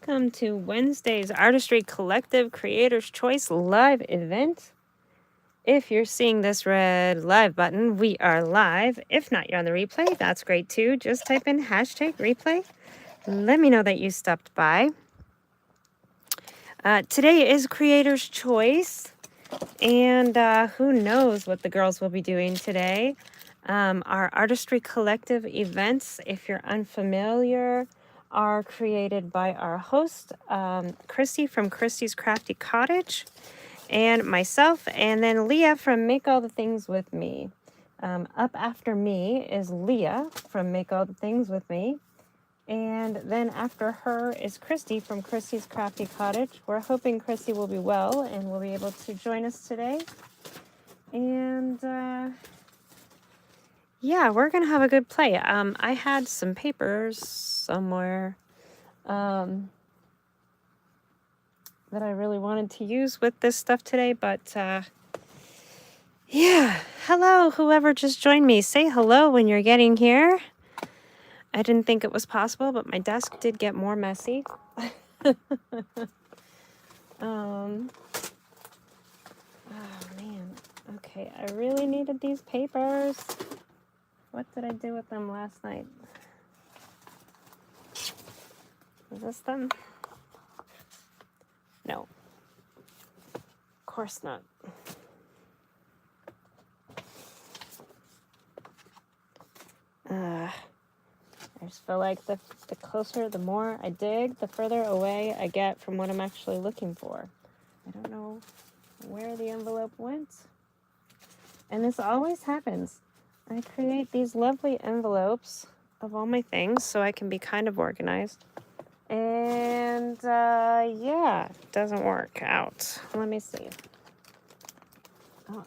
welcome to Wednesday's Artistry Collective Creators Choice live event. If you're seeing this red live button, we are live. If not, you're on the replay. That's great too. Just type in hashtag replay. Let me know that you stopped by. Today is Creators Choice, and who knows what the girls will be doing today. Our Artistry Collective events, if you're unfamiliar, are created by our host, Christy from Christy's Crafty Cottage, and myself, and then Leah from Make All the Things With Me. Up after me is Leah from Make All the Things With Me, and then after her is Christy from Christy's Crafty Cottage. We're hoping Christy will be well and will be able to join us today. And yeah, we're gonna have a good play. I had some papers somewhere that I really wanted to use with this stuff today, but yeah. Hello, whoever just joined me. Say hello when you're getting here. I didn't think it was possible, but my desk did get more messy. Oh man. Okay, I really needed these papers. What did I do with them last night? Is this them? No. Of course not. I just feel like the closer, the more I dig, the further away I get from what I'm actually looking for. I don't know where the envelope went. And this always happens. I create these lovely envelopes of all my things so I can be kind of organized. And yeah, it doesn't work out. Let me see. Oh.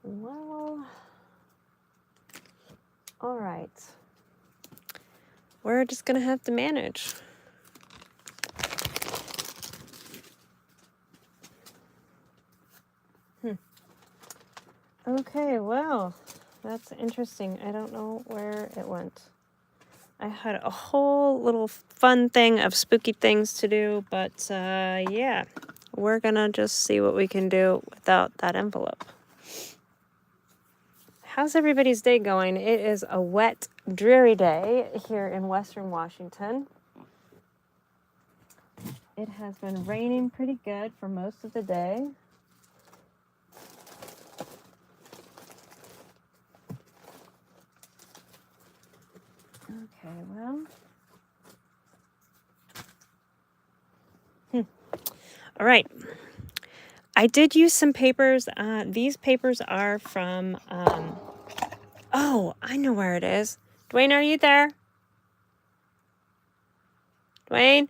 Well, all right. We're just gonna have to manage. Okay, well, that's interesting. I don't know where it went. I had a whole little fun thing of spooky things to do, but yeah, we're gonna just see what we can do without that envelope. How's everybody's day going? It is a wet, dreary day here in Western Washington. It has been raining pretty good for most of the day. Okay, well. All right. I did use some papers. These papers are from, oh, I know where it is. Dwayne, are you there? Dwayne?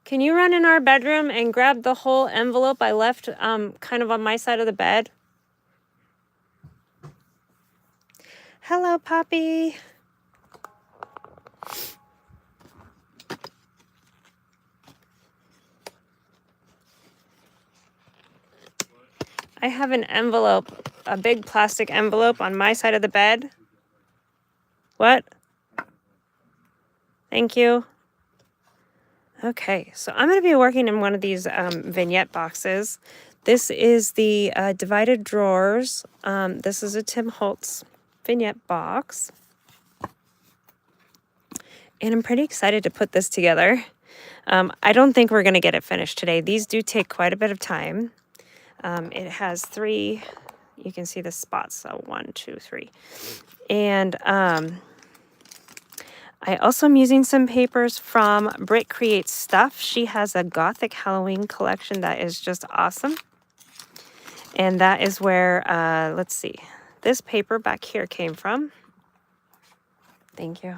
Can you run in our bedroom and grab the whole envelope I left kind of on my side of the bed? Hello, Poppy. I have an envelope, a big plastic envelope on my side of the bed. What? Thank you. Okay, so I'm going to be working in one of these vignette boxes. This is the Divided Drawers. This is a Tim Holtz vignette box. And I'm pretty excited to put this together. I don't think we're going to get it finished today. These do take quite a bit of time. It has 3, you can see the spots, so 1, 2, 3. And I also am using some papers from Britt Creates Stuff. She has a Gothic Halloween collection that is just awesome. And that is where, let's see, this paper back here came from. Thank you.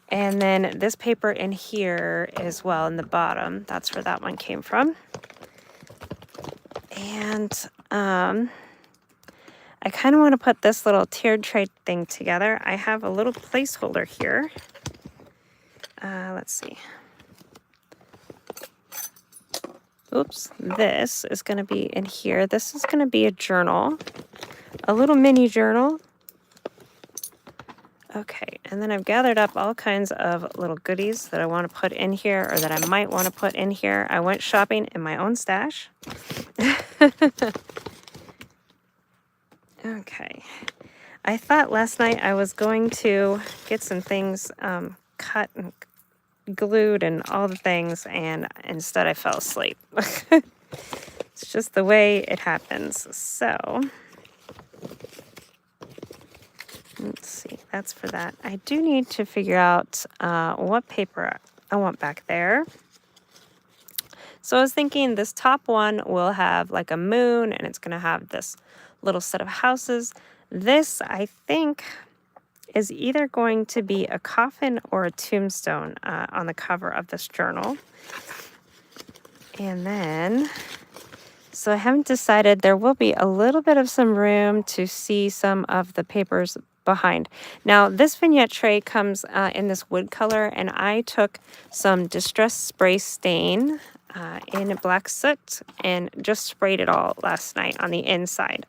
And then this paper in here as well in the bottom, that's where that one came from. And I kind of want to put this little tiered tray thing together. I have a little placeholder here. Let's see. Oops, this is going to be in here. This is going to be a journal, a little mini journal. Okay, and then I've gathered up all kinds of little goodies that I want to put in here, or that I might want to put in here. I went shopping in my own stash. Okay. I thought last night I was going to get some things cut and glued and all the things, and instead I fell asleep. It's just the way it happens. So let's see, that's for that. I do need to figure out what paper I want back there. So I was thinking this top one will have like a moon, and it's going to have this little set of houses. This, I think, is either going to be a coffin or a tombstone on the cover of this journal. And then, so I haven't decided. There will be a little bit of some room to see some of the papers behind. Now, this vignette tray comes in this wood color, and I took some distressed spray stain in black soot and just sprayed it all last night on the inside,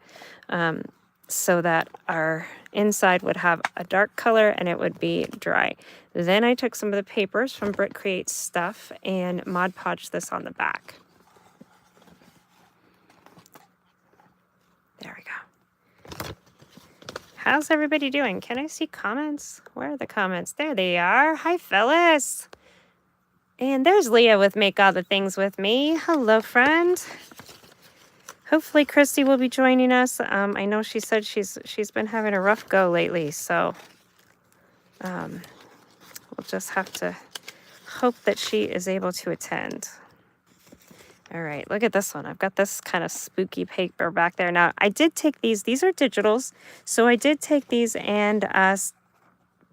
so that our inside would have a dark color and it would be dry. Then I took some of the papers from Brit Creates Stuff and Mod Podged this on the back. There we go. How's everybody doing? Can I see comments? Where are the comments? There they are. Hi, Phyllis. And there's Leah with Make All the Things With Me. Hello, friend. Hopefully Christy will be joining us. I know she said she's been having a rough go lately, so we'll just have to hope that she is able to attend. All right, look at this one. I've got this kind of spooky paper back there. Now, I did take these. These are digitals, so I did take these and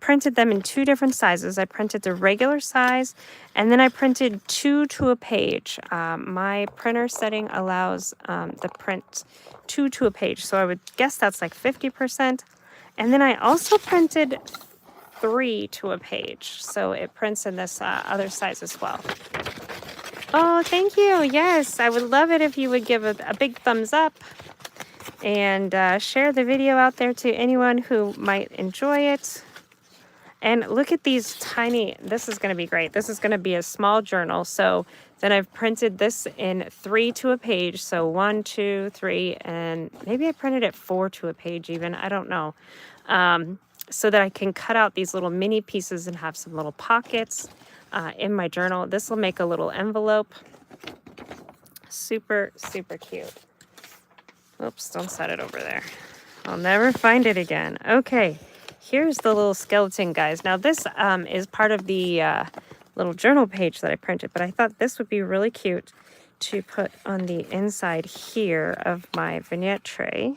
printed them in 2 different sizes. I printed the regular size, and then I printed 2 to a page. My printer setting allows the print 2 to a page, so I would guess that's like 50%. And then I also printed 3 to a page, so it prints in this other size as well. Oh, thank you. Yes, I would love it if you would give a big thumbs up and share the video out there to anyone who might enjoy it. And look at these tiny, this is going to be great. This is going to be a small journal. So then I've printed this in 3 to a page. So 1, 2, 3, and maybe I printed it 4 to a page even. I don't know. So that I can cut out these little mini pieces and have some little pockets in my journal. This will make a little envelope. Super, super cute. Oops, don't set it over there. I'll never find it again. Okay. Here's the little skeleton, guys. Now, this is part of the little journal page that I printed, but I thought this would be really cute to put on the inside here of my vignette tray.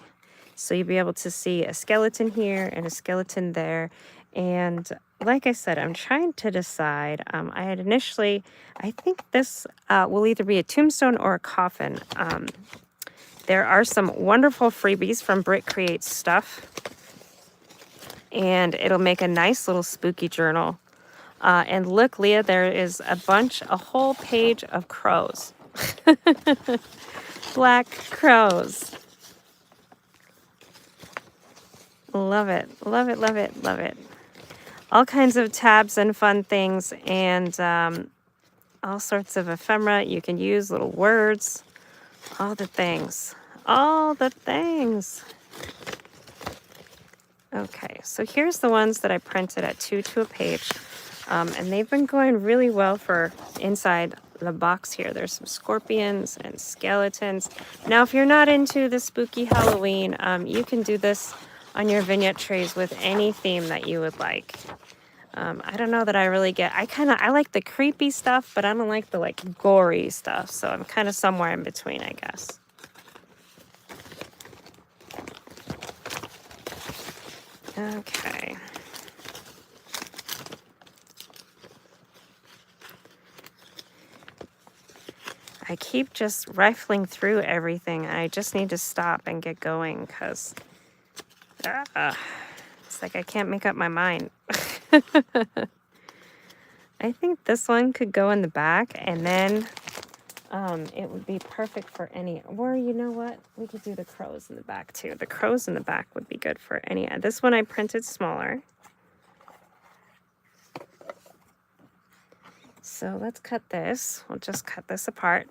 So you'll be able to see a skeleton here and a skeleton there. And like I said, I'm trying to decide. I had initially, I think this will either be a tombstone or a coffin. There are some wonderful freebies from Brit Creates Stuff. And it'll make a nice little spooky journal. And look, Leah, there is a whole page of crows. Black crows. Love it, love it, love it, love it. All kinds of tabs and fun things, and all sorts of ephemera you can use, little words, all the things, all the things. Okay, so here's the ones that I printed at 2 to a page, and they've been going really well for inside the box here. There's some scorpions and skeletons. Now, if you're not into the spooky Halloween, you can do this on your vignette trays with any theme that you would like. I don't know that I really get, I like the creepy stuff, but I don't like the like gory stuff, so I'm kind of somewhere in between, I guess. Okay. I keep just rifling through everything. I just need to stop and get going because it's like I can't make up my mind. I think this one could go in the back, and then It would be perfect for any, or you know what? We could do the crows in the back too. The crows in the back would be good for any. This one I printed smaller. So let's cut this. We'll just cut this apart.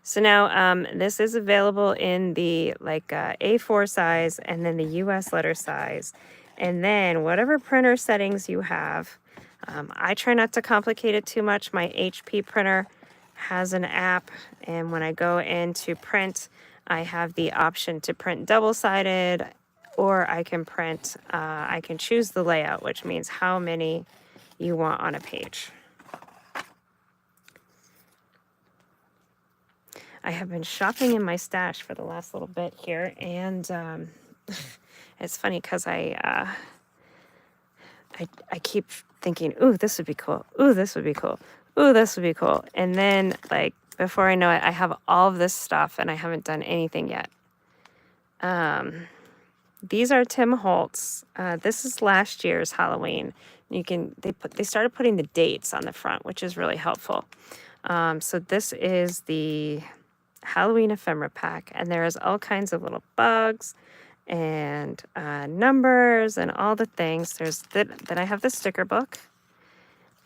So now this is available in the like A4 size and then the US letter size. And then whatever printer settings you have, I try not to complicate it too much. My HP printer has an app, and when I go in to print, I have the option to print double-sided, or I can print, I can choose the layout, which means how many you want on a page. I have been shopping in my stash for the last little bit here, and it's funny because I keep thinking, ooh, this would be cool. Ooh, this would be cool. Ooh, this would be cool. And then, like, before I know it, I have all of this stuff, and I haven't done anything yet. These are Tim Holtz. This is last year's Halloween. They started putting the dates on the front, which is really helpful. So this is the Halloween ephemera pack, and there's all kinds of little bugs and numbers and all the things. Then I have the sticker book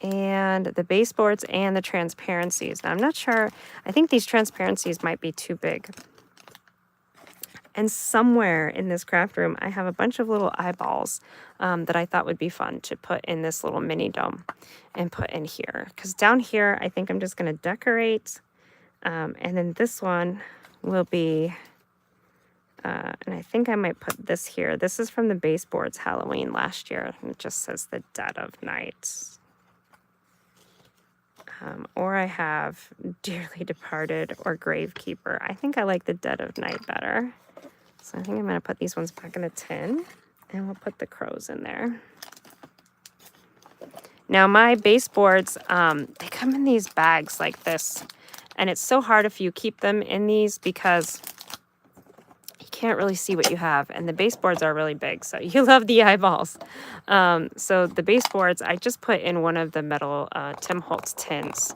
and the baseboards and the transparencies. Now I'm not sure, I think these transparencies might be too big. And somewhere in this craft room, I have a bunch of little eyeballs that I thought would be fun to put in this little mini dome and put in here. Because down here, I think I'm just going to decorate. And then this one will be, and I think I might put this here. This is from the baseboards Halloween last year. And it just says the dead of night. Or I have dearly departed or gravekeeper. I think I like the dead of night better. So I think I'm going to put these ones back in a tin, and we'll put the crows in there. Now my baseboards, they come in these bags like this, and it's so hard if you keep them in these because you can't really see what you have, and the baseboards are really big, so you love the eyeballs. So the baseboards, I just put in one of the metal Tim Holtz tins.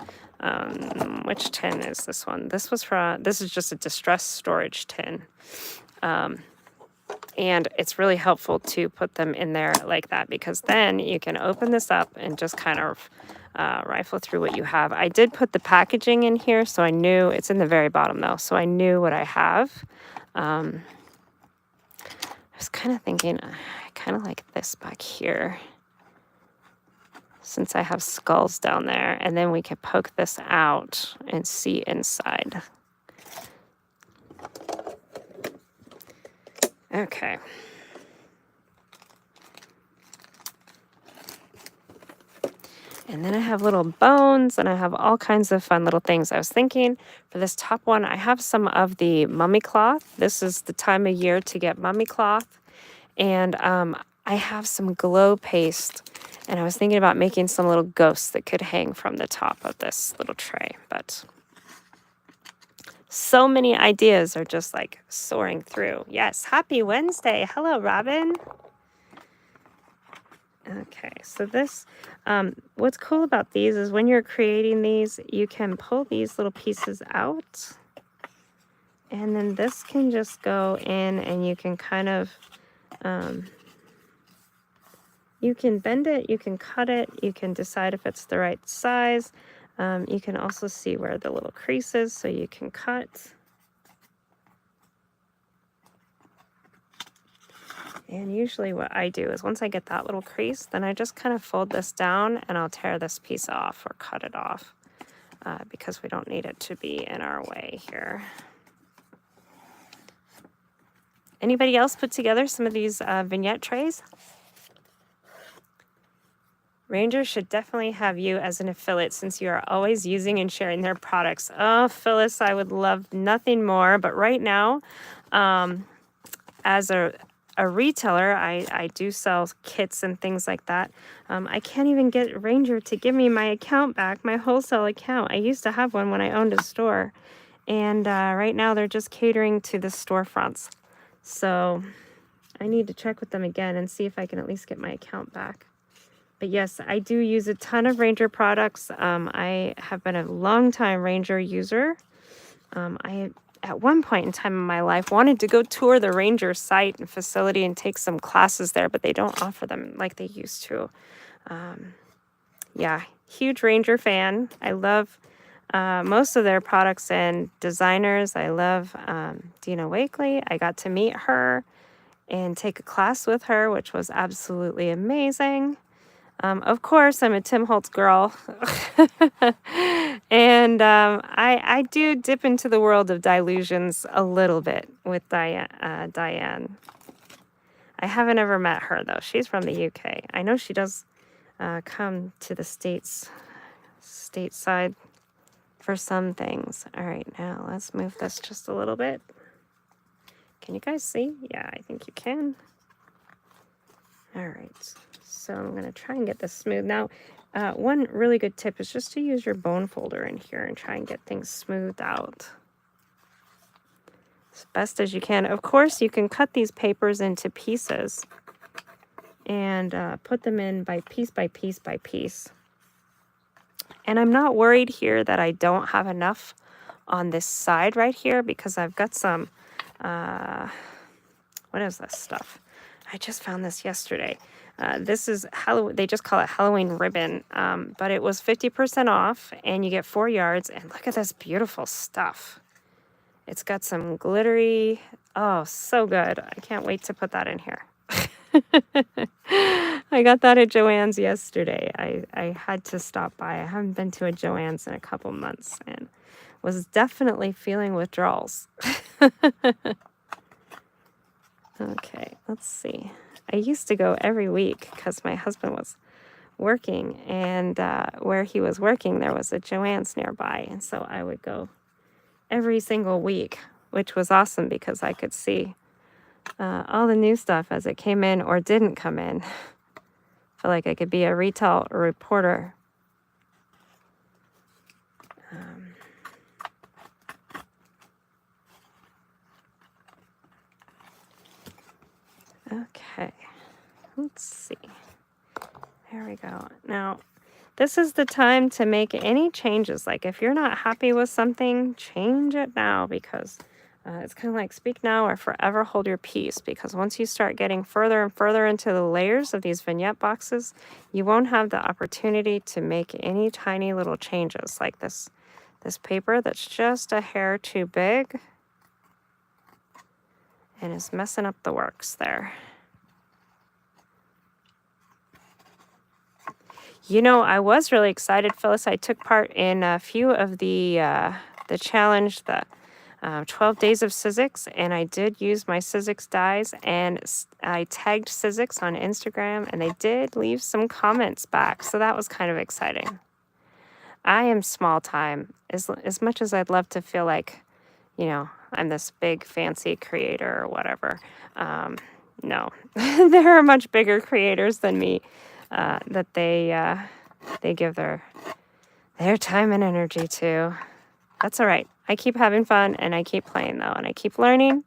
Which tin is this one? This is just a distress storage tin. And it's really helpful to put them in there like that, because then you can open this up and just kind of rifle through what you have. I did put the packaging in here, so I knew, it's in the very bottom though, so I knew what I have. I was kind of thinking, I kind of like this back here, since I have skulls down there, and then we can poke this out and see inside. Okay. And then I have little bones, and I have all kinds of fun little things. I was thinking for this top one, I have some of the mummy cloth. This is the time of year to get mummy cloth. And I have some glow paste, and I was thinking about making some little ghosts that could hang from the top of this little tray. But so many ideas are just like soaring through. Yes, happy Wednesday. Hello, Robin. Okay, so this, what's cool about these is when you're creating these, you can pull these little pieces out, and then this can just go in, and you can kind of, you can bend it, you can cut it, you can decide if it's the right size. You can also see where the little crease is, so you can cut. And usually what I do is once I get that little crease, then I just kind of fold this down, and I'll tear this piece off or cut it off because we don't need it to be in our way here. Anybody else put together some of these vignette trays? Ranger should definitely have you as an affiliate, since you are always using and sharing their products. Oh, Phyllis, I would love nothing more. But right now, as a retailer, I do sell kits and things like that. I can't even get Ranger to give me my account back, my wholesale account. I used to have one when I owned a store. And right now they're just catering to the storefronts. So I need to check with them again and see if I can at least get my account back. But yes, I do use a ton of Ranger products. I have been a long time Ranger user. I, at one point in time in my life, wanted to go tour the Ranger site and facility and take some classes there, but they don't offer them like they used to. Yeah, huge Ranger fan. I love most of their products and designers. I love Dina Wakely. I got to meet her and take a class with her, which was absolutely amazing. Of course, I'm a Tim Holtz girl. And I do dip into the world of Dilutions a little bit with Diane. I haven't ever met her, though. She's from the UK. I know she does come to the stateside for some things. All right, now let's move this just a little bit. Can you guys see? Yeah, I think you can. All right, so I'm going to try and get this smooth. Now, one really good tip is just to use your bone folder in here and try and get things smoothed out as best as you can. Of course, you can cut these papers into pieces and put them in by piece by piece by piece. And I'm not worried here that I don't have enough on this side right here because I've got some, what is this stuff? I just found this yesterday. This is Halloween. They just call it Halloween ribbon, but it was 50% off, and you get 4 yards. And look at this beautiful stuff. It's got some glittery. Oh, so good! I can't wait to put that in here. I got that at Joann's yesterday. I had to stop by. I haven't been to a Joann's in a couple months, and was definitely feeling withdrawals. Okay, let's see. I used to go every week because my husband was working, and where he was working, there was a Joann's nearby, and so I would go every single week, which was awesome because I could see all the new stuff as it came in or didn't come in. I feel like I could be a retail reporter. Okay, let's see. There we go. Now, this is the time to make any changes. Like if you're not happy with something, change it now, because it's kind of like speak now or forever hold your peace, because once you start getting further and further into the layers of these vignette boxes, you won't have the opportunity to make any tiny little changes like this paper that's just a hair too big and is messing up the works there. You know, I was really excited, Phyllis. I took part in a few of the challenge, the 12 days of Sizzix, and I did use my Sizzix dies, and I tagged Sizzix on Instagram, and they did leave some comments back, so that was kind of exciting. I am small time. As much as I'd love to feel like, you know, I'm this big fancy creator or whatever. No, there are much bigger creators than me that they give their time and energy to. That's all right. I keep having fun, and I keep playing though, and I keep learning,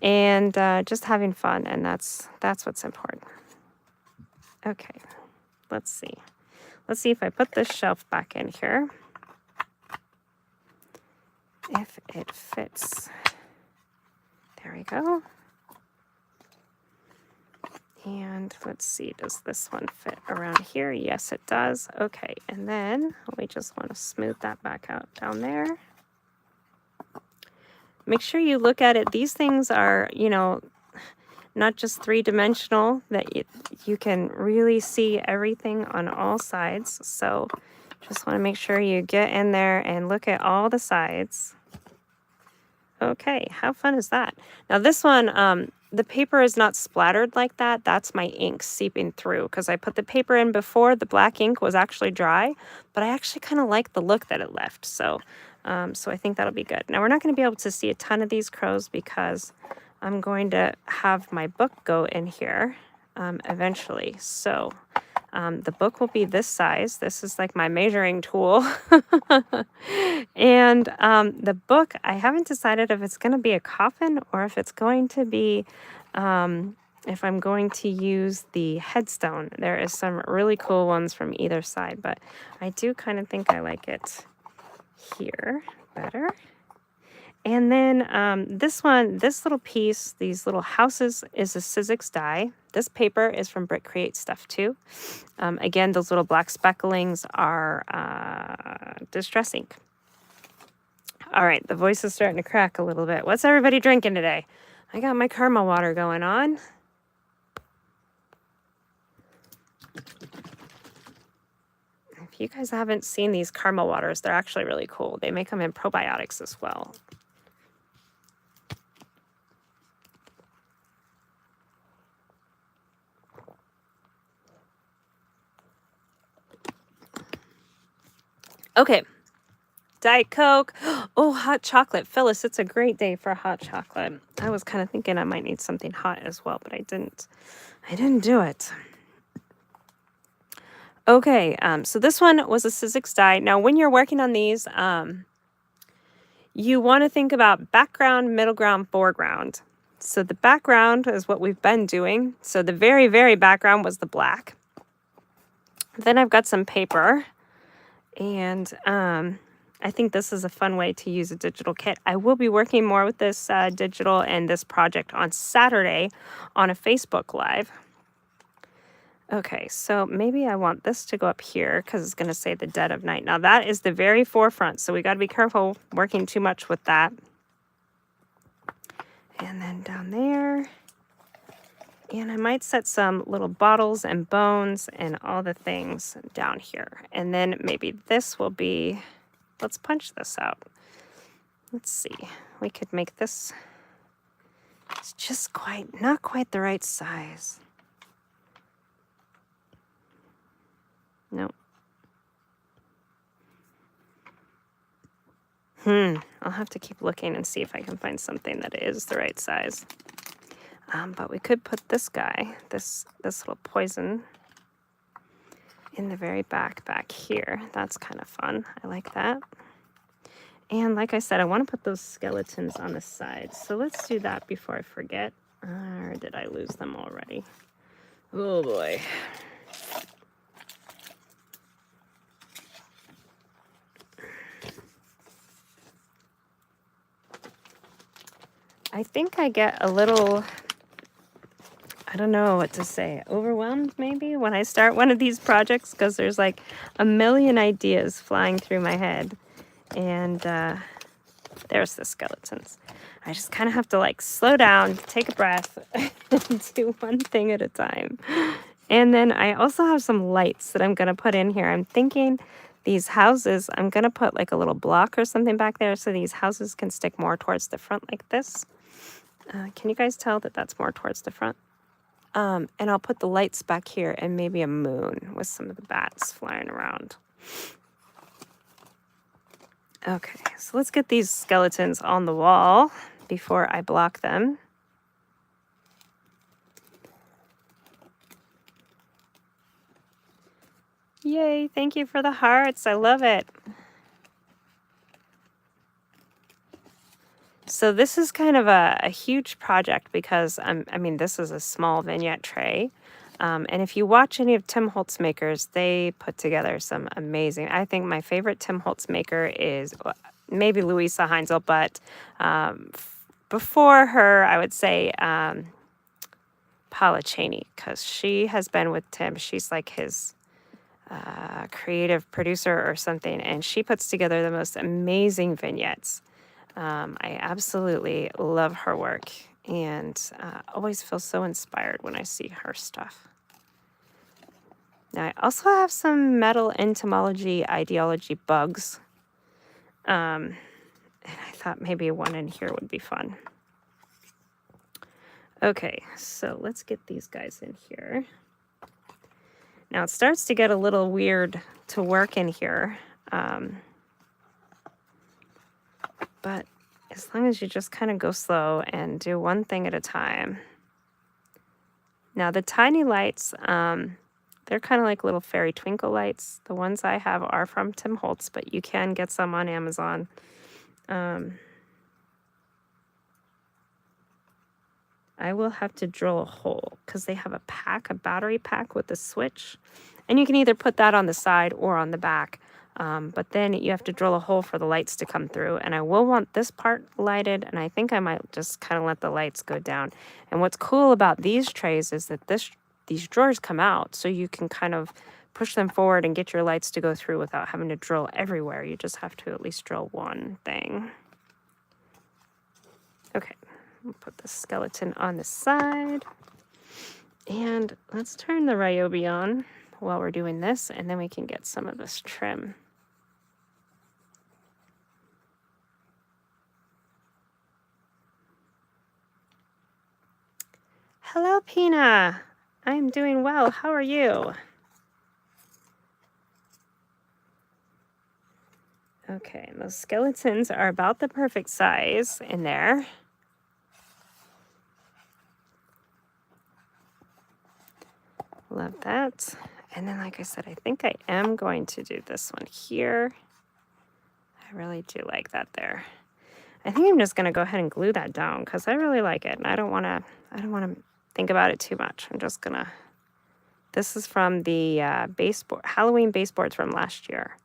and just having fun, and that's what's important. Okay, let's see. Let's see if I put this shelf back in here, if it fits. There we go. And let's see, does this one fit around here? Yes, it does. Okay, and then we just want to smooth that back out down there. Make sure you look at it. These things are, you know, not just three-dimensional, that you can really see everything on all sides. So just want to make sure you get in there and look at all the sides. Okay, how fun is that? Now this one, the paper is not splattered like that. That's my ink seeping through, because I put the paper in before the black ink was actually dry, but I actually kind of like the look that it left. So, so I think that'll be good. Now we're not going to be able to see a ton of these crows because I'm going to have my book go in here eventually. So the book will be this size. This is like my measuring tool. And the book, I haven't decided if it's going to be a coffin or if it's going to be if I'm going to use the headstone. There is some really cool ones from either side, but I do kind of think I like it here better. And then this one, this little piece, these little houses, is a Sizzix die. This paper is from Brick Create Stuff too. Again, those little black specklings are Distress ink. All right, the voice is starting to crack a little bit. What's everybody drinking today? I got my caramel water going on. If you guys haven't seen these caramel waters, they're actually really cool. They make them in probiotics as well. Okay, Diet Coke. Oh, hot chocolate. Phyllis, it's a great day for hot chocolate. I was kind of thinking I might need something hot as well, but I didn't do it. Okay, so this one was a Sizzix die. Now, when you're working on these, you want to think about background, middle ground, foreground. So the background is what we've been doing. So the very, very background was the black. Then I've got some paper, and I think this is a fun way to use a digital kit. I will be working more with this digital and this project on Saturday on a Facebook Live. Okay, so maybe I want this to go up here because it's going to say the dead of night. Now that is the very forefront, so we got to be careful working too much with that. And then down there. And I might set some little bottles and bones and all the things down here. And then maybe this will be, let's punch this out. Let's see, we could make this, it's just not quite the right size. Nope. I'll have to keep looking and see if I can find something that is the right size. But we could put this guy, this little poison, in the very back here. That's kind of fun. I like that. And like I said, I want to put those skeletons on the side. So let's do that before I forget. Or did I lose them already? Oh boy. I think I get a little, I don't know what to say, overwhelmed maybe when I start one of these projects because there's like a million ideas flying through my head. And there's the skeletons. I just kind of have to like slow down, take a breath, and do one thing at a time. And then I also have some lights that I'm going to put in here. I'm thinking these houses, I'm going to put like a little block or something back there so these houses can stick more towards the front like this. Can you guys tell that that's more towards the front? And I'll put the lights back here and maybe a moon with some of the bats flying around. Okay, so let's get these skeletons on the wall before I block them. Yay, thank you for the hearts. I love it. So this is kind of a huge project because, I mean, this is a small vignette tray. And if you watch any of Tim Holtz makers, they put together some amazing, I think my favorite Tim Holtz maker is maybe Louisa Heinzel, but before her, I would say Paula Cheney, because she has been with Tim. She's like his creative producer or something, and she puts together the most amazing vignettes. I absolutely love her work and always feel so inspired when I see her stuff. Now, I also have some metal entomology ideology bugs. And I thought maybe one in here would be fun. Okay, so let's get these guys in here. Now, it starts to get a little weird to work in here. But as long as you just kind of go slow and do one thing at a time. Now, the tiny lights, they're kind of like little fairy twinkle lights. The ones I have are from Tim Holtz, but you can get some on Amazon. I I will have to drill a hole because they have a pack, a battery pack with a switch. And you can either put that on the side or on the back. But then you have to drill a hole for the lights to come through. And I will want this part lighted. And I think I might just kind of let the lights go down. And what's cool about these trays is that these drawers come out. So you can kind of push them forward and get your lights to go through without having to drill everywhere. You just have to at least drill one thing. Okay, we'll put the skeleton on the side. And let's turn the Ryobi on while we're doing this, and then we can get some of this trim. Hello, Pina. I am doing well. How are you? Okay, those skeletons are about the perfect size in there. Love that. And then, like I said, I think I am going to do this one here. I really do like that there. I think I'm just going to go ahead and glue that down because I really like it. And I don't want to think about it too much. I'm just going to, this is from the Halloween baseboards from last year.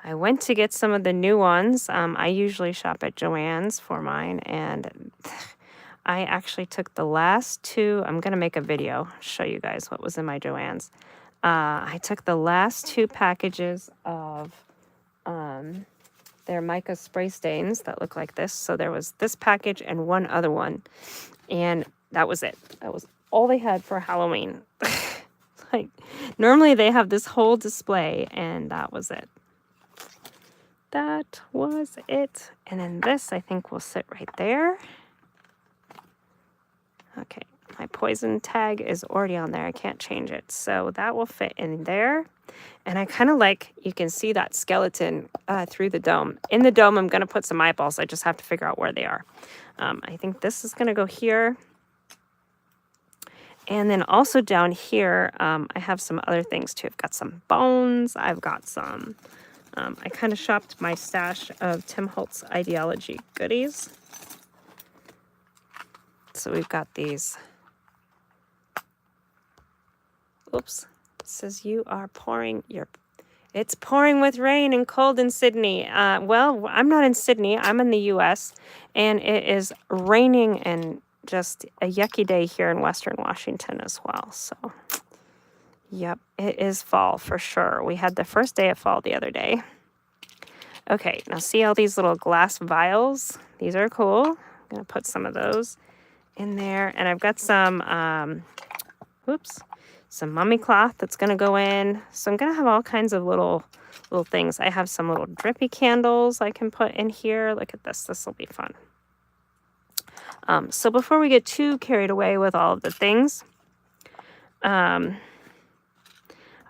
I went to get some of the new ones. I usually shop at Joann's for mine, and I actually took the last two. I'm going to make a video, show you guys what was in my Joann's. I took the last two packages of their mica spray stains that look like this. So there was this package and one other one, and that was it. That was all they had for Halloween. Like, normally they have this whole display, and that was it. That was it. And then this, I think, will sit right there. Okay, my poison tag is already on there. I can't change it. So that will fit in there. And I kind of like, you can see that skeleton through the dome. In the dome, I'm going to put some eyeballs. I just have to figure out where they are. I think this is going to go here. And then also down here, I have some other things too. I've got some bones. I've got some... I kind of shopped my stash of Tim Holtz Ideology goodies. So we've got these. Oops. It says you are pouring your... It's pouring with rain and cold in Sydney. Well, I'm not in Sydney. I'm in the U.S. And it is raining and just a yucky day here in Western Washington as well. So... Yep, it is fall for sure. We had the first day of fall the other day. Okay, now see all these little glass vials? These are cool. I'm going to put some of those in there. And I've got some, some mummy cloth that's going to go in. So I'm going to have all kinds of little things. I have some little drippy candles I can put in here. Look at this. This will be fun. So before we get too carried away with all of the things,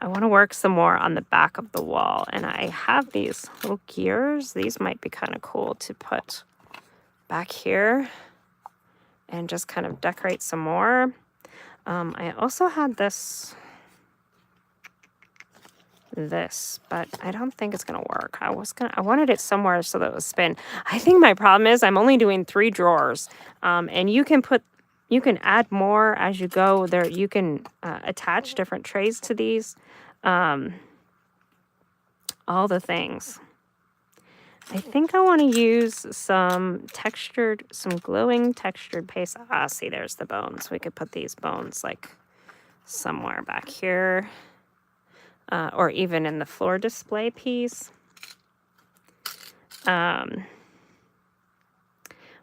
I want to work some more on the back of the wall. And I have these little gears. These might be kind of cool to put back here and just kind of decorate some more. I also had this, but I don't think it's going to work. I wanted it somewhere so that it would spin. I think my problem is I'm only doing 3 drawers. And you can add more as you go. There, you can attach different trays to these. All the things. I think I want to use some glowing textured paste. See, there's the bones. We could put these bones like somewhere back here, or even in the floor display piece.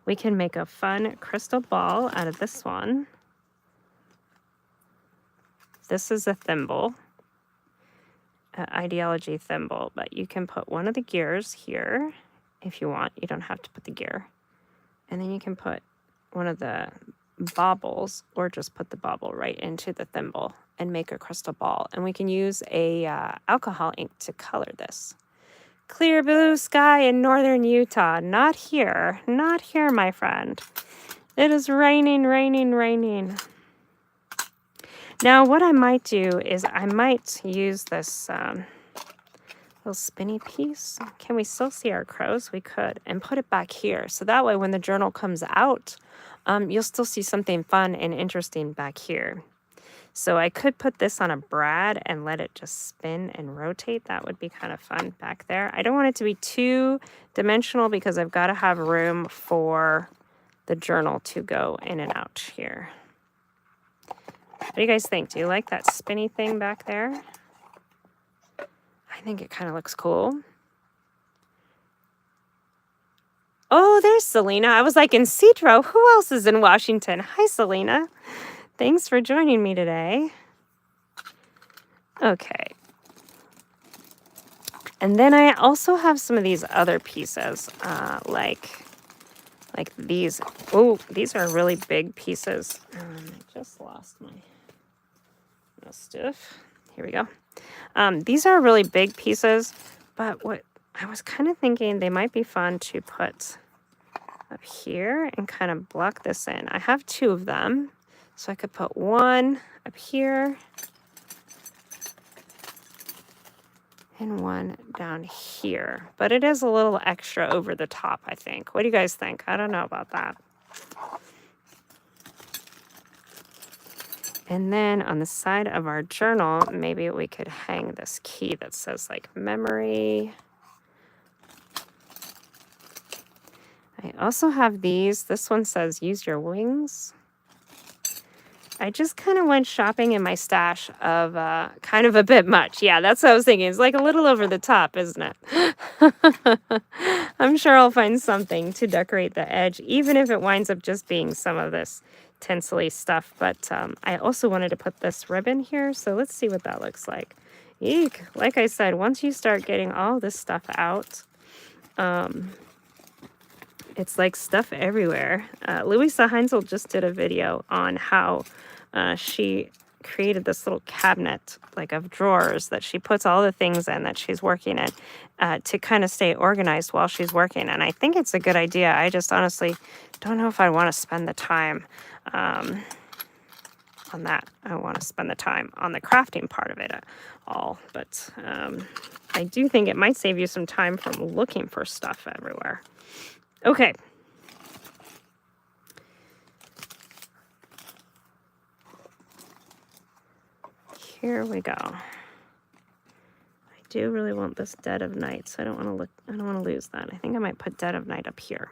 We can make a fun crystal ball out of this one. This is a thimble, Ideology thimble, but you can put one of the gears here if you want. You don't have to put the gear. And then you can put one of the baubles, or just put the bauble right into the thimble and make a crystal ball. And we can use a alcohol ink to color this. Clear blue sky in northern Utah. Not here. Not here, my friend. It is raining, raining, raining. Now, what I might do is I might use this little spinny piece. Can we still see our crows? We could. And put it back here. So that way when the journal comes out, you'll still see something fun and interesting back here. So I could put this on a brad and let it just spin and rotate. That would be kind of fun back there. I don't want it to be too dimensional because I've got to have room for the journal to go in and out here. What do you guys think? Do you like that spinny thing back there? I think it kind of looks cool. Oh, there's Selena. I was like in Citro. Who else is in Washington? Hi, Selena. Thanks for joining me today. Okay. And then I also have some of these other pieces, like these. Oh, these are really big pieces. I just lost my stuff. Here we go. These are really big pieces, but what I was kind of thinking they might be fun to put up here and kind of block this in. I have two of them. So I could put one up here and one down here. But it is a little extra over the top, I think. What do you guys think? I don't know about that. And then on the side of our journal, maybe we could hang this key that says like memory. I also have these. This one says use your wings. I just kind of went shopping in my stash of kind of a bit much. Yeah, that's what I was thinking. It's like a little over the top, isn't it? I'm sure I'll find something to decorate the edge, even if it winds up just being some of this tinsely stuff. But I also wanted to put this ribbon here, so let's see what that looks like. Eek! Like I said, once you start getting all this stuff out, it's like stuff everywhere. Louisa Heinzel just did a video on how she created this little cabinet like of drawers that she puts all the things in that she's working in to kind of stay organized while she's working. And I think it's a good idea. I just honestly don't know if I want to spend the time on that. I want to spend the time on the crafting part of it all. But I do think it might save you some time from looking for stuff everywhere. Okay. Here we go. I do really want this Dead of Night, so I don't want to lose that. I think I might put Dead of Night up here.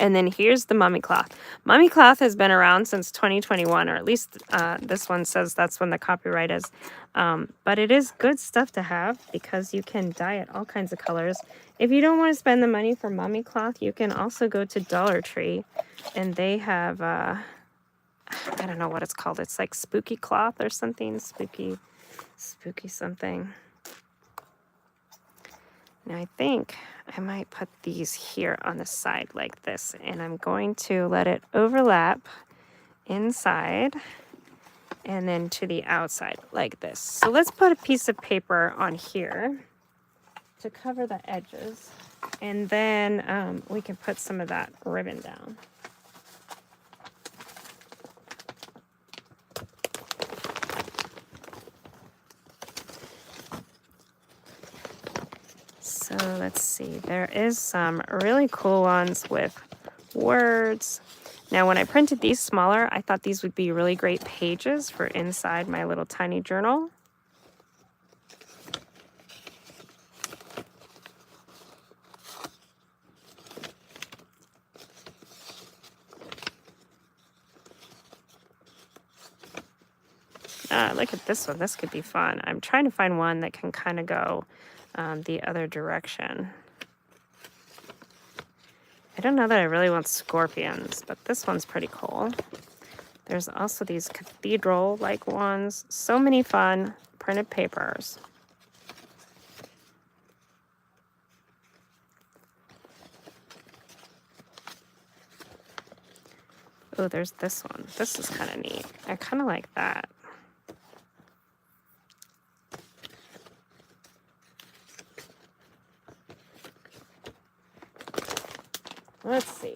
And then here's the mummy cloth. Mummy cloth has been around since 2021, or at least this one says that's when the copyright is. But it is good stuff to have because you can dye it all kinds of colors. If you don't want to spend the money for mummy cloth, you can also go to Dollar Tree, and they have, I don't know what it's called. It's like spooky cloth or something. Spooky something. Now I think I might put these here on the side like this, and I'm going to let it overlap inside and then to the outside like this. So let's put a piece of paper on here to cover the edges, and then we can put some of that ribbon down. So let's see, there is some really cool ones with words. Now, when I printed these smaller, I thought these would be really great pages for inside my little tiny journal. Look at this one. This could be fun. I'm trying to find one that can kind of go the other direction. I don't know that I really want scorpions, but this one's pretty cool. There's also these cathedral-like ones. So many fun printed papers. Oh, there's this one. This is kind of neat. I kind of like that. Let's see.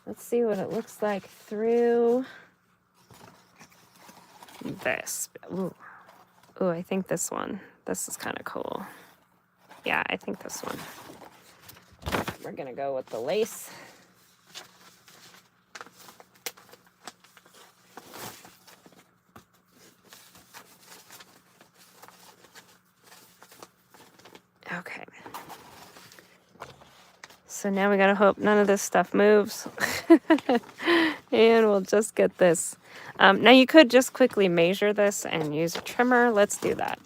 Let's see what it looks like through this. Ooh, I think this one. This is kind of cool. Yeah, I think this one. We're gonna go with the lace. Okay. So now we gotta hope none of this stuff moves. And we'll just get this. Now you could just quickly measure this and use a trimmer. Let's do that.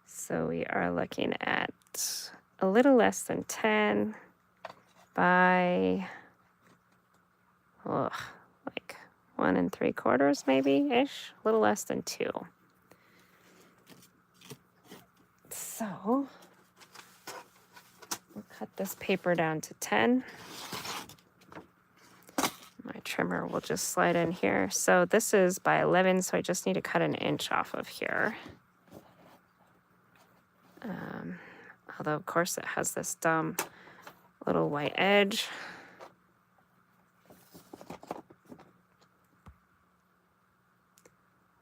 So we are looking at a little less than 10 by, like 1 3/4 maybe-ish, a little less than 2. So we'll cut this paper down to 10. My trimmer will just slide in here. So this is by 11, so I just need to cut an inch off of here. Although, of course, it has this dumb little white edge.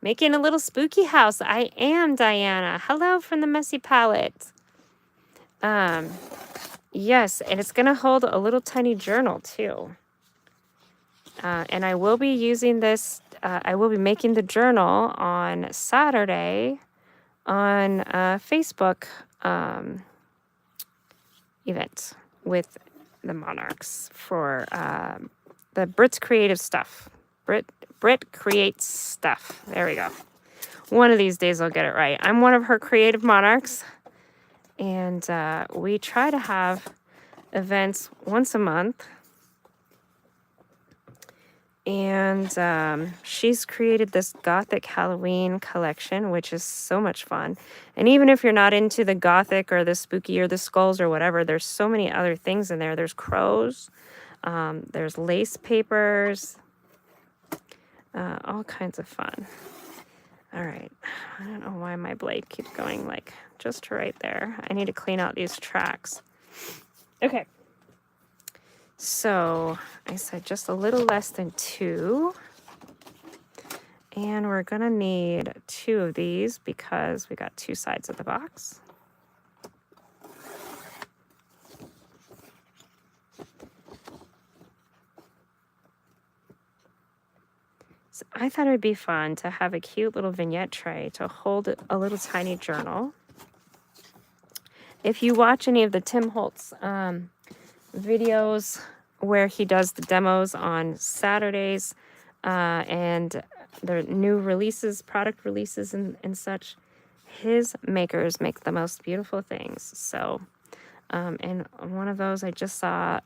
Making a little spooky house. I am Diana. Hello from the Messy Palette. Yes, and it's going to hold a little tiny journal, too. And I will be using this, I will be making the journal on Saturday on Facebook event with the Monarchs for the Brit's Creative Stuff. Brit Creates Stuff. There we go. One of these days I'll get it right. I'm one of her creative monarchs, and we try to have events once a month. And she's created this Gothic Halloween collection, which is so much fun. And even if you're not into the Gothic or the spooky or the skulls or whatever, there's so many other things in there. There's crows, there's lace papers, all kinds of fun. All right. I don't know why my blade keeps going like just right there. I need to clean out these tracks. Okay. So I said just a little less than 2. And we're going to need 2 of these because we got 2 sides of the box. So I thought it would be fun to have a cute little vignette tray to hold a little tiny journal. If you watch any of the Tim Holtz videos where he does the demos on Saturdays and the new releases, product releases and such, his makers make the most beautiful things. So and one of those I just saw,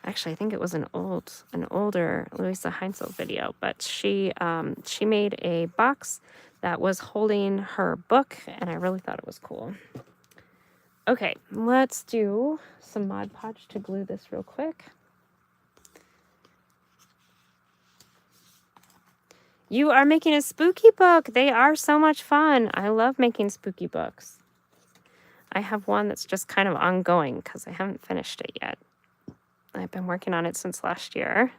actually I think it was an older Louisa Heinzel video, but she made a box that was holding her book, and I really thought it was cool. Okay, let's do some Mod Podge to glue this real quick. You are making a spooky book. They are so much fun. I love making spooky books. I have one that's just kind of ongoing because I haven't finished it yet. I've been working on it since last year.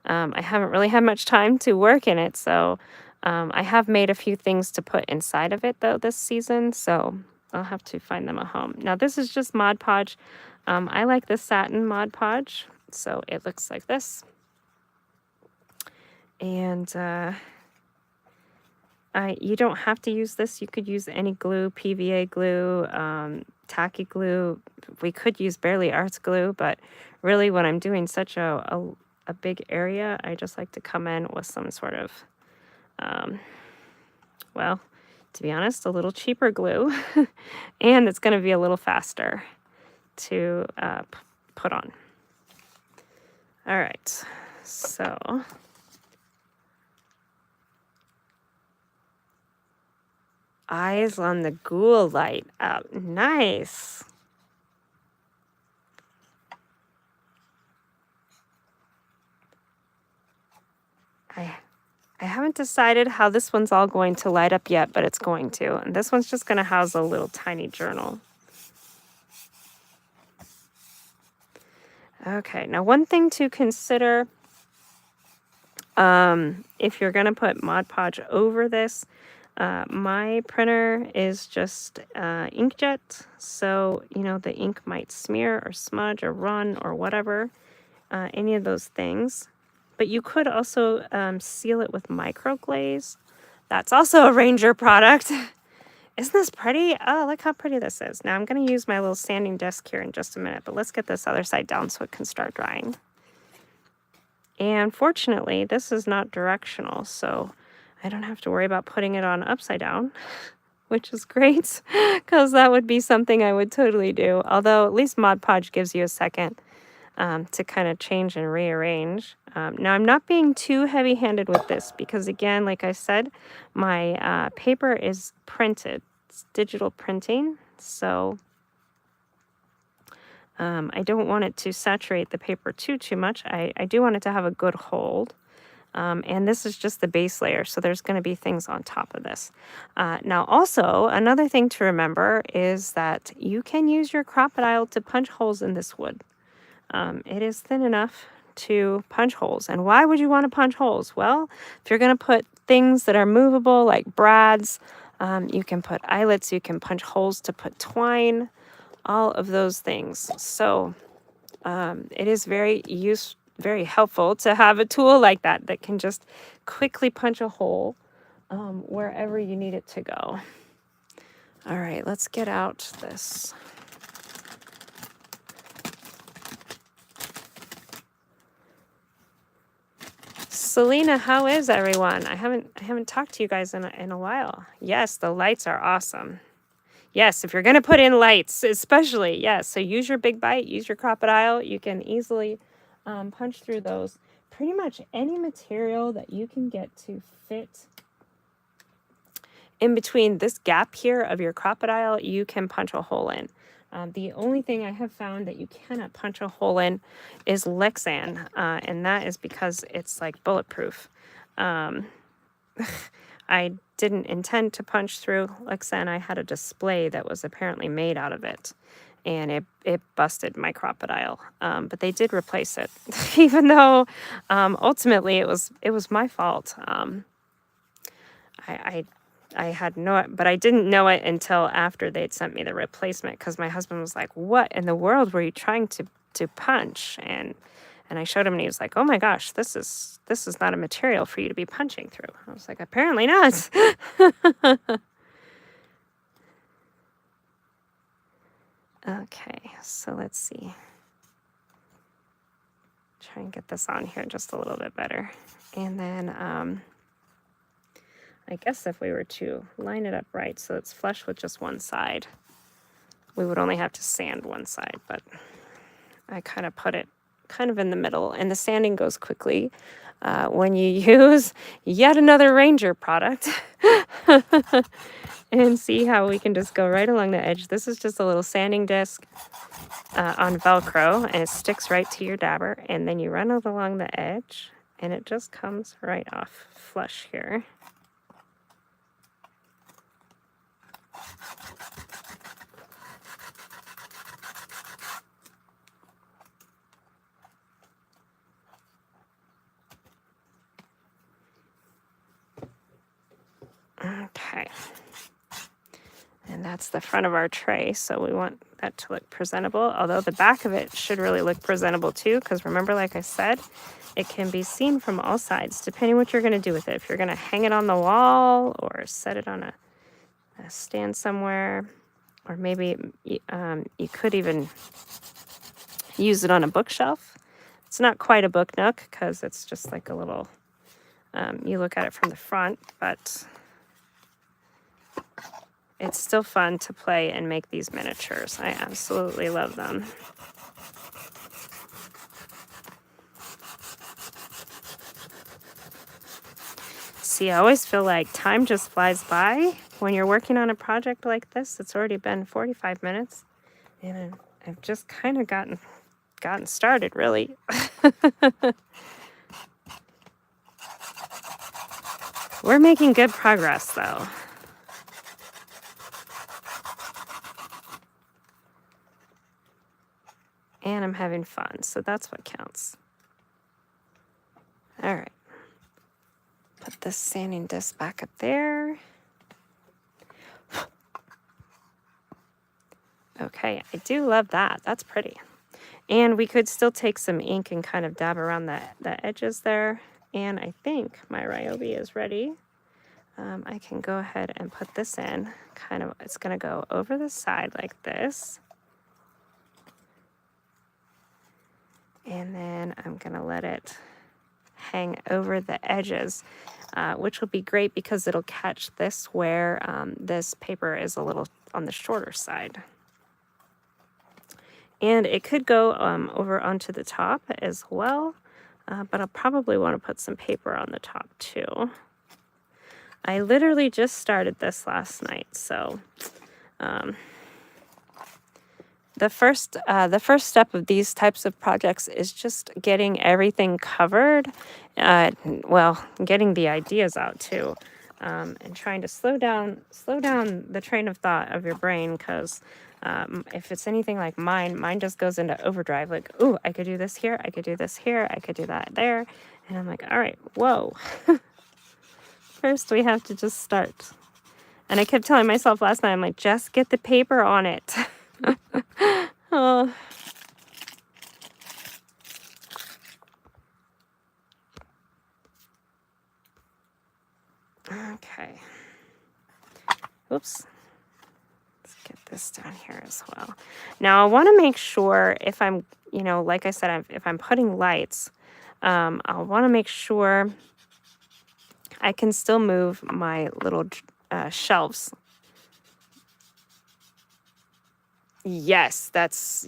I haven't really had much time to work in it, so I have made a few things to put inside of it, though, this season, so I'll have to find them a home. Now, this is just Mod Podge. I like the satin Mod Podge, so it looks like this. And you don't have to use this. You could use any glue, PVA glue, tacky glue. We could use Barely Arts glue, but really when I'm doing such a big area, I just like to come in with some sort of, well, to be honest, a little cheaper glue. And it's going to be a little faster to put on. All right, so eyes on the ghoul light up. Nice. I haven't decided how this one's all going to light up yet, but it's going to. And this one's just going to house a little tiny journal. Okay, now one thing to consider, if you're going to put Mod Podge over this, my printer is just inkjet, so you know the ink might smear or smudge or run or whatever, any of those things. But you could also seal it with microglaze. That's also a Ranger product. Isn't this pretty? Oh, look how pretty this is. Now I'm going to use my little sanding disc here in just a minute, but let's get this other side down so it can start drying. And fortunately, this is not directional, so I don't have to worry about putting it on upside down, which is great, because that would be something I would totally do. Although at least Mod Podge gives you a second to kind of change and rearrange. Now I'm not being too heavy-handed with this because, again, like I said, my paper is printed. It's digital printing, so I don't want it to saturate the paper too much. I do want it to have a good hold. And this is just the base layer, so there's going to be things on top of this. Now also, another thing to remember is that you can use your crocodile to punch holes in this wood. It is thin enough to punch holes. And why would you want to punch holes? Well, if you're going to put things that are movable like brads, you can put eyelets, you can punch holes to put twine, all of those things. So it is very helpful to have a tool like that that can just quickly punch a hole wherever you need it to go. All right, let's get out this. Selena, how is everyone? I haven't talked to you guys in a while. Yes, the lights are awesome. Yes, if you're going to put in lights, especially, yes. So use your big bite, use your crocodile. You can easily punch through those. Pretty much any material that you can get to fit in between this gap here of your crocodile, you can punch a hole in. The only thing I have found that you cannot punch a hole in is Lexan, and that is because it's like bulletproof. I didn't intend to punch through Lexan. I had a display that was apparently made out of it, and it busted my crocodile. But they did replace it, even though ultimately it was my fault. I had but I didn't know it until after they'd sent me the replacement, because my husband was like, "What in the world were you trying to punch?" And I showed him, and he was like, "Oh my gosh, this is not a material for you to be punching through." I was like, "Apparently not." Okay, so let's see. Try and get this on here just a little bit better. And then I guess if we were to line it up right so it's flush with just one side, we would only have to sand one side, but I kind of put it kind of in the middle, and the sanding goes quickly when you use yet another Ranger product. And see how we can just go right along the edge. This is just a little sanding disc on Velcro, and it sticks right to your dabber, and then you run it along the edge, and it just comes right off flush here. Okay, and that's the front of our tray, so we want that to look presentable, although the back of it should really look presentable too, because remember, like I said, it can be seen from all sides, depending what you're going to do with it. If you're going to hang it on the wall or set it on a stand somewhere, or maybe you could even use it on a bookshelf. It's not quite a book nook because it's just like a little, you look at it from the front, but it's still fun to play and make these miniatures. I absolutely love them. See, I always feel like time just flies by when you're working on a project like this. It's already been 45 minutes, and I've just kind of gotten started, really. We're making good progress, though. And I'm having fun. done. So that's what counts. All right. Put this sanding disc back up there. Okay, I do love that. That's pretty. And we could still take some ink and kind of dab around the edges there. And I think my Ryobi is ready. I can go ahead and put this in. Kind of, it's going to go over the side like this. And then I'm going to let it hang over the edges, which will be great because it'll catch this where this paper is a little on the shorter side. And it could go over onto the top as well, but I'll probably want to put some paper on the top too. I literally just started this last night, so the first step of these types of projects is just getting everything covered, well, getting the ideas out too, and trying to slow down the train of thought of your brain, because if it's anything like mine just goes into overdrive, like, ooh, I could do this here, I could do this here, I could do that there, and I'm like, all right, whoa. First we have to just start. And I kept telling myself last night, I'm like, just get the paper on it. Oh. Okay. Oops. Let's get this down here as well. Now I want to make sure if I'm, like I said, if I'm putting lights, I'll want to make sure I can still move my little shelves. Yes,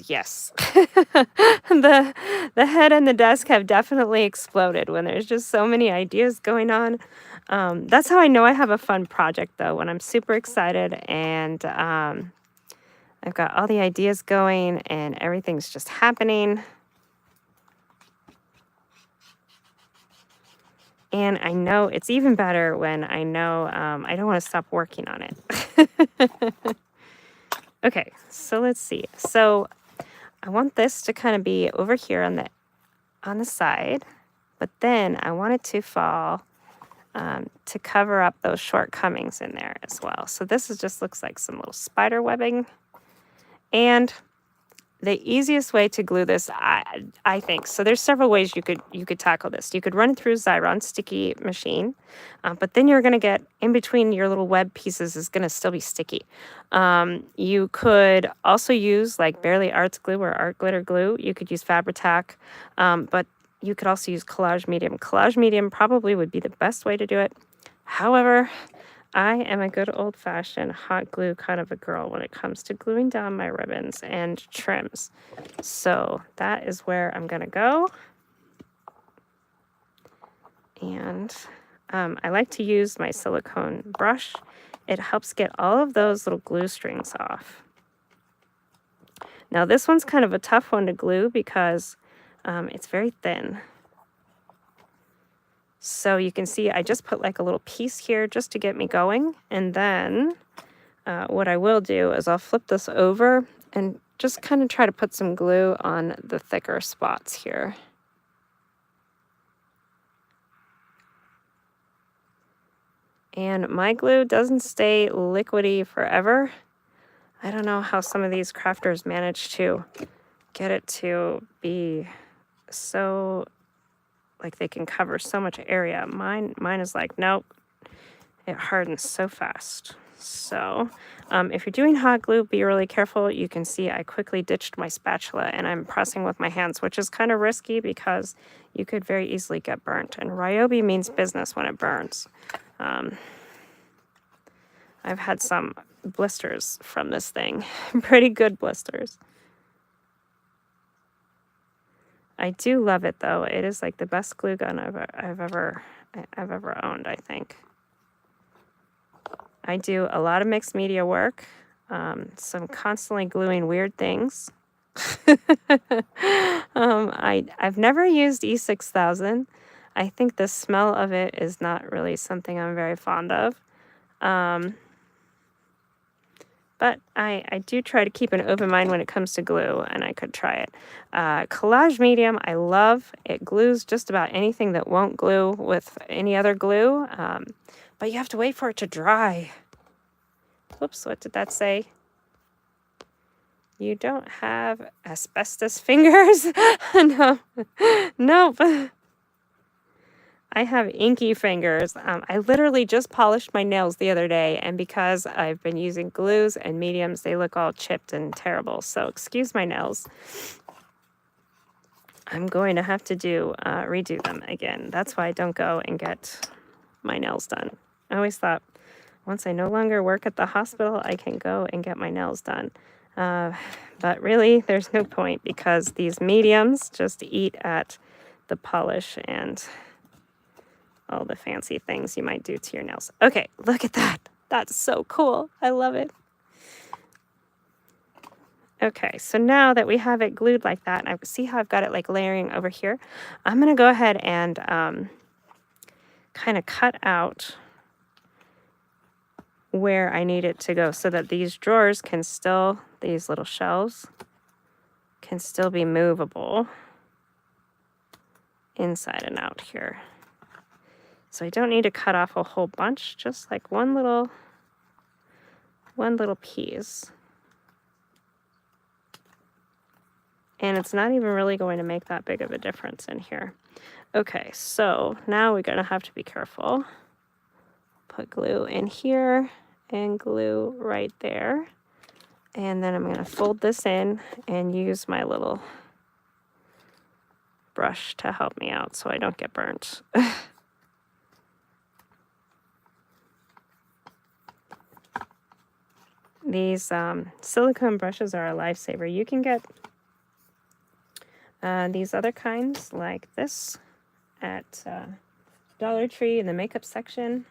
yes. The head and the desk have definitely exploded when there's just so many ideas going on. That's how I know I have a fun project, though, when I'm super excited and I've got all the ideas going and everything's just happening. And I know it's even better when I know I don't want to stop working on it. Okay, so let's see. So I want this to kind of be over here on the side, but then I want it to fall to cover up those shortcomings in there as well. So this just looks like some little spider webbing. And the easiest way to glue this, I think, so there's several ways you could tackle this. You could run it through Xyron sticky machine, but then you're going to get in between your little web pieces is going to still be sticky. You could also use like Barely Arts glue or Art Glitter glue. You could use Fabri-Tac, but you could also use Collage Medium. Collage Medium probably would be the best way to do it. However, I am a good old-fashioned hot glue kind of a girl when it comes to gluing down my ribbons and trims. So that is where I'm going to go. And I like to use my silicone brush. It helps get all of those little glue strings off. Now this one's kind of a tough one to glue because it's very thin. So you can see I just put like a little piece here just to get me going. And then what I will do is I'll flip this over and just kind of try to put some glue on the thicker spots here. And my glue doesn't stay liquidy forever. I don't know how some of these crafters manage to get it to be so, like they can cover so much area. Mine is like, nope, it hardens so fast. So if you're doing hot glue, be really careful. You can see I quickly ditched my spatula and I'm pressing with my hands, which is kind of risky because you could very easily get burnt. And Ryobi means business when it burns. I've had some blisters from this thing, pretty good blisters. I do love it though. It is like the best glue gun I've ever owned, I think. I do a lot of mixed media work, so I'm constantly gluing weird things. I've never used E6000. I think the smell of it is not really something I'm very fond of. But I do try to keep an open mind when it comes to glue, and I could try it. Collage medium, I love. It glues just about anything that won't glue with any other glue, but you have to wait for it to dry. Whoops, what did that say? You don't have asbestos fingers? No, nope. I have inky fingers. I literally just polished my nails the other day, and because I've been using glues and mediums, they look all chipped and terrible. So excuse my nails. I'm going to have to redo them again. That's why I don't go and get my nails done. I always thought once I no longer work at the hospital, I can go and get my nails done. But really, there's no point because these mediums just eat at the polish and all the fancy things you might do to your nails. Okay, look at that. That's so cool. I love it. Okay, so now that we have it glued like that, and I see how I've got it like layering over here, I'm going to go ahead and kind of cut out where I need it to go so that these drawers can still, these little shelves, can still be movable inside and out here. So I don't need to cut off a whole bunch, just like one little piece. And it's not even really going to make that big of a difference in here. Okay, so now we're going to have to be careful. Put glue in here and glue right there. And then I'm going to fold this in and use my little brush to help me out so I don't get burnt. These silicone brushes are a lifesaver. You can get these other kinds like this at Dollar Tree in the makeup section.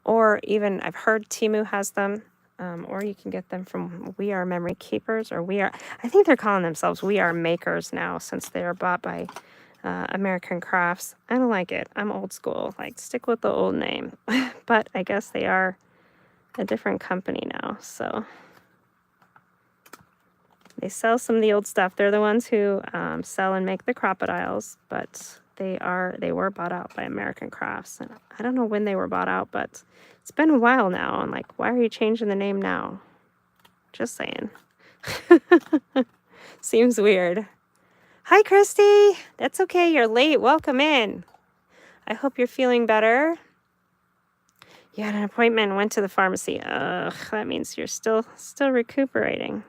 Or even I've heard Temu has them. Or you can get them from We Are Memory Keepers, or I think they're calling themselves We Are Makers now since they are bought by American Crafts. I don't like it. I'm old school. Like, stick with the old name. But I guess they are a different company now, so they sell some of the old stuff. They're the ones who sell and make the crocodiles, but they were bought out by American Crafts. And I don't know when they were bought out, but it's been a while now. I'm like, why are you changing the name now? Just saying. Seems weird. Hi, Christy. That's okay. You're late. Welcome in. I hope you're feeling better. You had an appointment and went to the pharmacy. Ugh, that means you're still recuperating.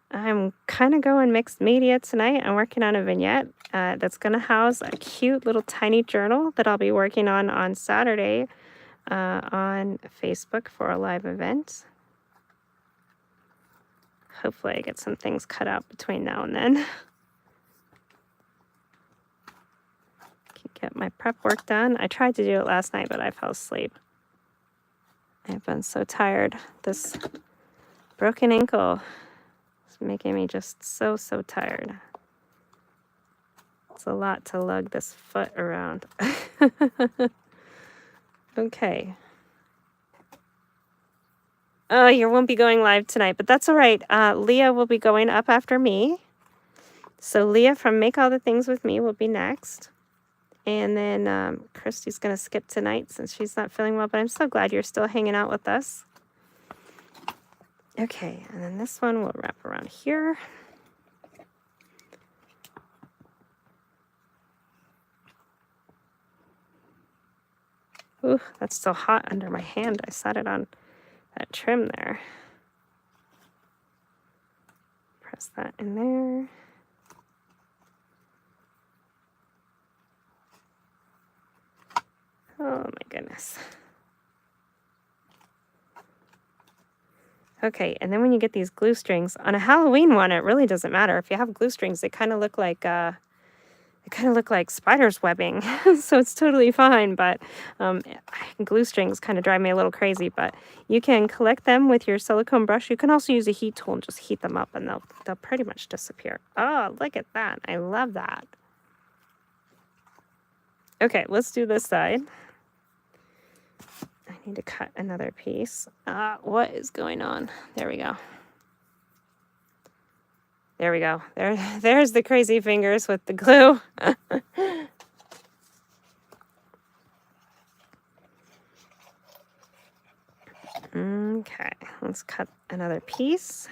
I'm kind of going mixed media tonight. I'm working on a vignette that's going to house a cute little tiny journal that I'll be working on Saturday on Facebook for a live event. Hopefully I get some things cut out between now and then. Can get my prep work done. I tried to do it last night, but I fell asleep. I've been so tired. This broken ankle is making me just so tired. It's a lot to lug this foot around. Okay. Oh, you won't be going live tonight, but that's all right. Leah will be going up after me. So Leah from Make All the Things With Me will be next. And then Christy's going to skip tonight since she's not feeling well, but I'm so glad you're still hanging out with us. Okay, and then this one will wrap around here. Ooh, that's still hot under my hand. I set it on that trim there. Press that in there. Oh my goodness. Okay, and then when you get these glue strings on a Halloween one, it really doesn't matter. If you have glue strings, they kind of look like spiders webbing, so it's totally fine. But glue strings kind of drive me a little crazy. But you can collect them with your silicone brush. You can also use a heat tool and just heat them up, and they'll pretty much disappear. Oh, look at that! I love that. Okay, let's do this side. I Need to cut another piece. What is going on? There we go. There we go. There's the crazy fingers with the glue. Okay, let's cut another piece.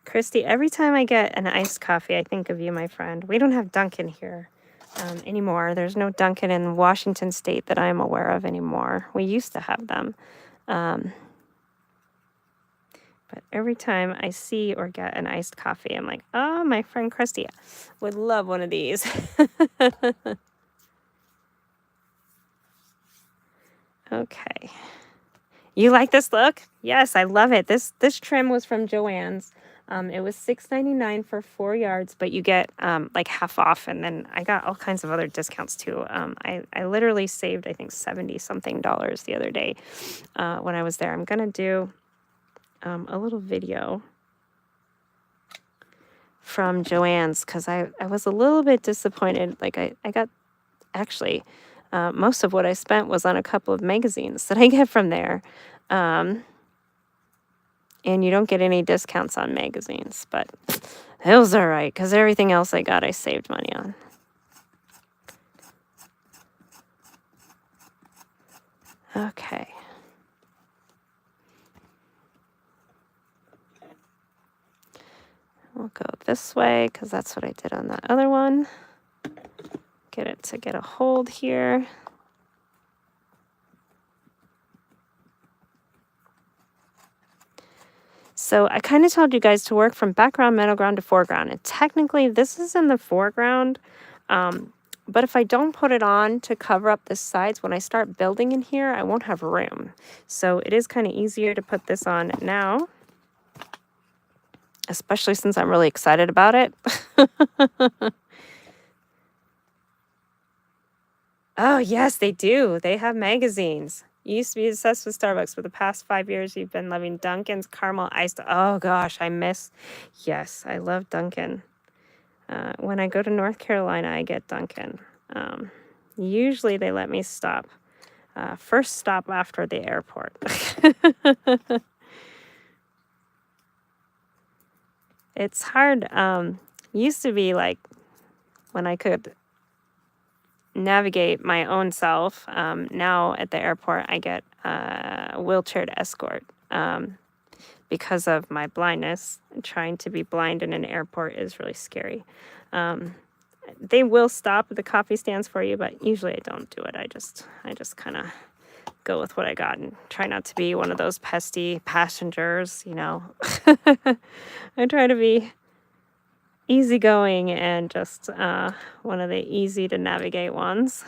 Christy, every time I get an iced coffee, I think of you, my friend. We don't have Dunkin' here anymore. There's no Dunkin' in Washington State that I'm aware of anymore. We used to have them. But every time I see or get an iced coffee, I'm like, oh, my friend Christy would love one of these. Okay. You like this look? Yes, I love it. This trim was from Joann's. It was $6.99 for 4 yards, but you get like half off, and then I got all kinds of other discounts too. I literally saved, I think, $70-something the other day when I was there. I'm gonna do a little video from Joann's because I was a little bit disappointed. Like I got actually most of what I spent was on a couple of magazines that I get from there. And you don't get any discounts on magazines, but it was all right because everything else I got, I saved money on. Okay. We'll go this way because that's what I did on that other one. Get it to get a hold here. So I kind of told you guys to work from background, middle ground to foreground. And technically this is in the foreground. But if I don't put it on to cover up the sides, when I start building in here, I won't have room. So it is kind of easier to put this on now, especially since I'm really excited about it. Oh, yes, they do. They have magazines. You used to be obsessed with Starbucks. For the past 5 years, you've been loving Dunkin's caramel iced. Oh, gosh, yes, I love Dunkin'. When I go to North Carolina, I get Dunkin'. Usually they let me stop. First stop after the airport. It's hard. Used to be like when I could navigate my own self. Now at the airport, I get a wheelchaired escort because of my blindness. Trying to be blind in an airport is really scary. They will stop at the coffee stands for you, but usually I don't do it. I just kind of go with what I got and try not to be one of those pesky passengers, you know. I try to be easygoing and just one of the easy to navigate ones.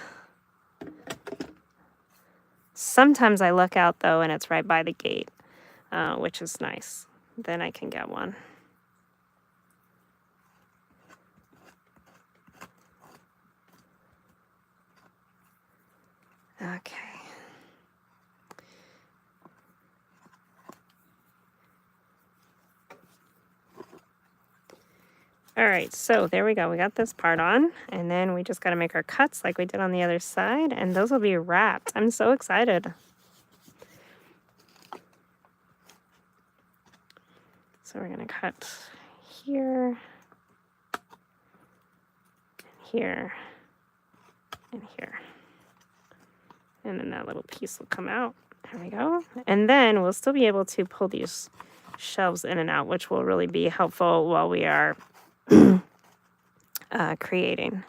Sometimes I look out though and it's right by the gate, which is nice. Then I can get one. Okay. All right, so there we go. We got this part on, and then we just got to make our cuts like we did on the other side, and those will be wrapped. I'm so excited. So we're going to cut here, and here, and here. And then that little piece will come out. There we go. And then we'll still be able to pull these shelves in and out, which will really be helpful while we are creating.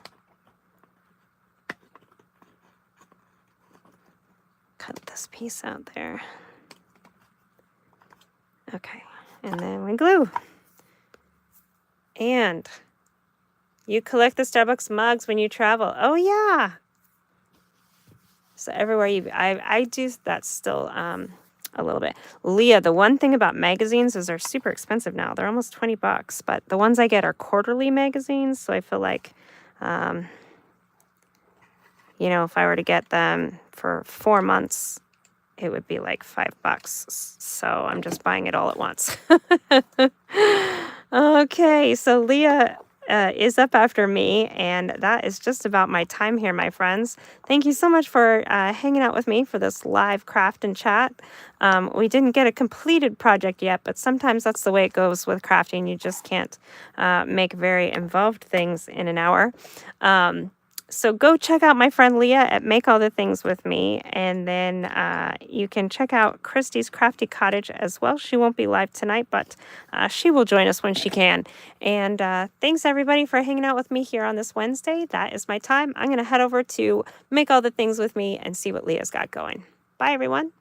Cut this piece out there. Okay, and then we glue. And you collect the Starbucks mugs when you travel. Oh yeah. So everywhere I do that still a little bit. Leah, the one thing about magazines is they're super expensive now. They're almost $20, but the ones I get are quarterly magazines. So I feel like, you know, if I were to get them for 4 months, it would be like $5. So I'm just buying it all at once. Okay, so Leah is up after me, and that is just about my time here, my friends. Thank you so much for hanging out with me for this live craft and chat. We didn't get a completed project yet, but sometimes that's the way it goes with crafting. You just can't make very involved things in an hour. So go check out my friend Leah at Make All the Things with Me, and then you can check out Christy's Crafty Cottage as well. She won't be live tonight, but she will join us when she can. And thanks everybody for hanging out with me here on this Wednesday. That is my time. I'm going to head over to Make All the Things with Me and see what Leah's got going. Bye everyone.